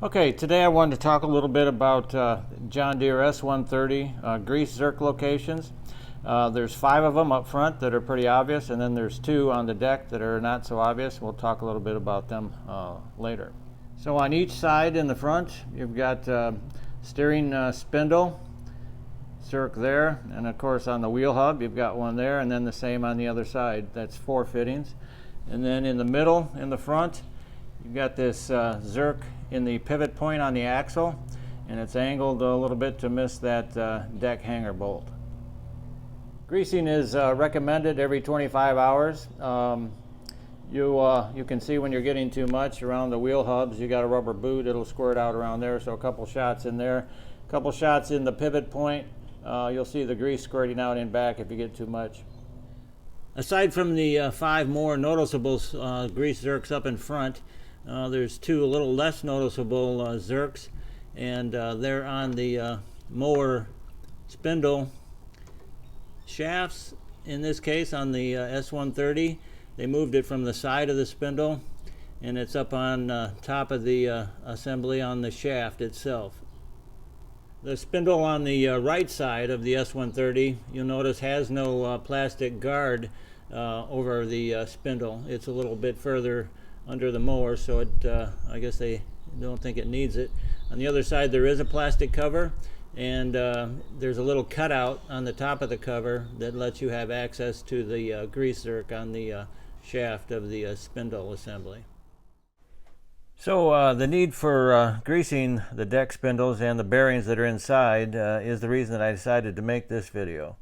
Okay, today I wanted to talk a little bit about John Deere S130 grease zerk locations. There's 5 of them up front that are pretty obvious, and then there's 2 on the deck that are not so obvious. We'll talk a little bit about them later. So on each side in the front, you've got steering spindle, zerk there, and of course on the wheel hub you've got one there, and then the same on the other side. That's 4 fittings. And then in the middle, in the front, you've got this zerk in the pivot point on the axle, and it's angled a little bit to miss that deck hanger bolt. Greasing is recommended every 25 hours. You can see when you're getting too much around the wheel hubs. You got a rubber boot, it'll squirt out around there, so a couple shots in there. A couple shots in the pivot point, you'll see the grease squirting out in back if you get too much. Aside from the 5 more noticeable grease zerks up in front, there's 2 a little less noticeable zerks, and they're on the mower spindle shafts. In this case, on the S130, they moved it from the side of the spindle, and it's up on top of the assembly on the shaft itself. The spindle on the right side of the S130, you'll notice, has no plastic guard over the spindle. It's a little bit further under the mower, so I guess they don't think it needs it. On the other side there is a plastic cover, and there's a little cutout on the top of the cover that lets you have access to the grease zerk on the shaft of the spindle assembly. So the need for greasing the deck spindles and the bearings that are inside is the reason that I decided to make this video.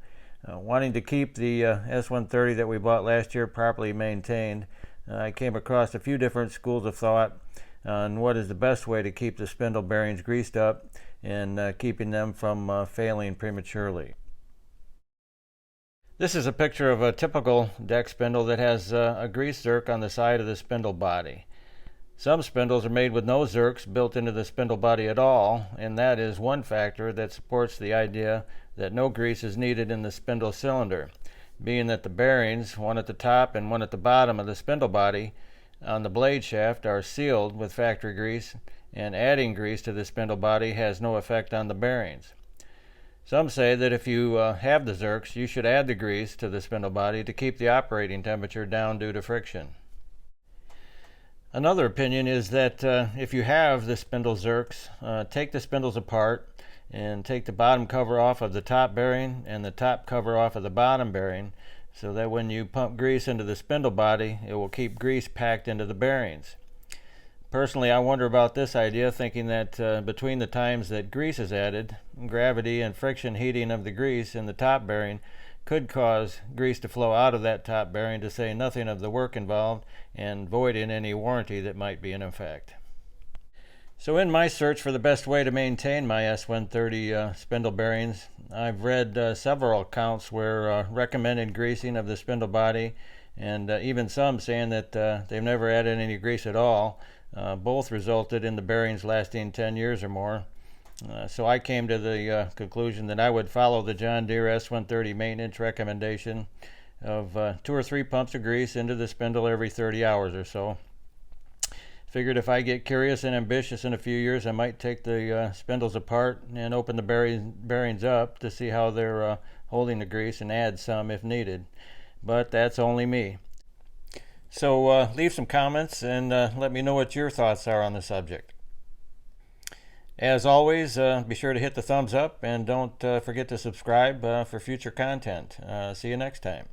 Wanting to keep the S130 that we bought last year properly maintained, I came across a few different schools of thought on what is the best way to keep the spindle bearings greased up and keeping them from failing prematurely. This is a picture of a typical deck spindle that has a grease zerk on the side of the spindle body. Some spindles are made with no zerks built into the spindle body at all, and that is one factor that supports the idea that no grease is needed in the spindle cylinder, being that the bearings, one at the top and one at the bottom of the spindle body on the blade shaft, are sealed with factory grease, and adding grease to the spindle body has no effect on the bearings. Some say that if you have the zerks, you should add the grease to the spindle body to keep the operating temperature down due to friction. Another opinion is that if you have the spindle zerks, take the spindles apart and take the bottom cover off of the top bearing and the top cover off of the bottom bearing, so that when you pump grease into the spindle body, it will keep grease packed into the bearings. Personally, I wonder about this idea, thinking that between the times that grease is added, gravity and friction heating of the grease in the top bearing could cause grease to flow out of that top bearing, to say nothing of the work involved and voiding any warranty that might be in effect. So in my search for the best way to maintain my S130 spindle bearings, I've read several accounts where recommended greasing of the spindle body, and even some saying that they've never added any grease at all. Both resulted in the bearings lasting 10 years or more. So I came to the conclusion that I would follow the John Deere S130 maintenance recommendation of 2 or 3 pumps of grease into the spindle every 30 hours or so. Figured if I get curious and ambitious in a few years, I might take the spindles apart and open the bearings up to see how they're holding the grease, and add some if needed. But that's only me. So leave some comments and let me know what your thoughts are on the subject. As always, be sure to hit the thumbs up, and don't forget to subscribe for future content. See you next time.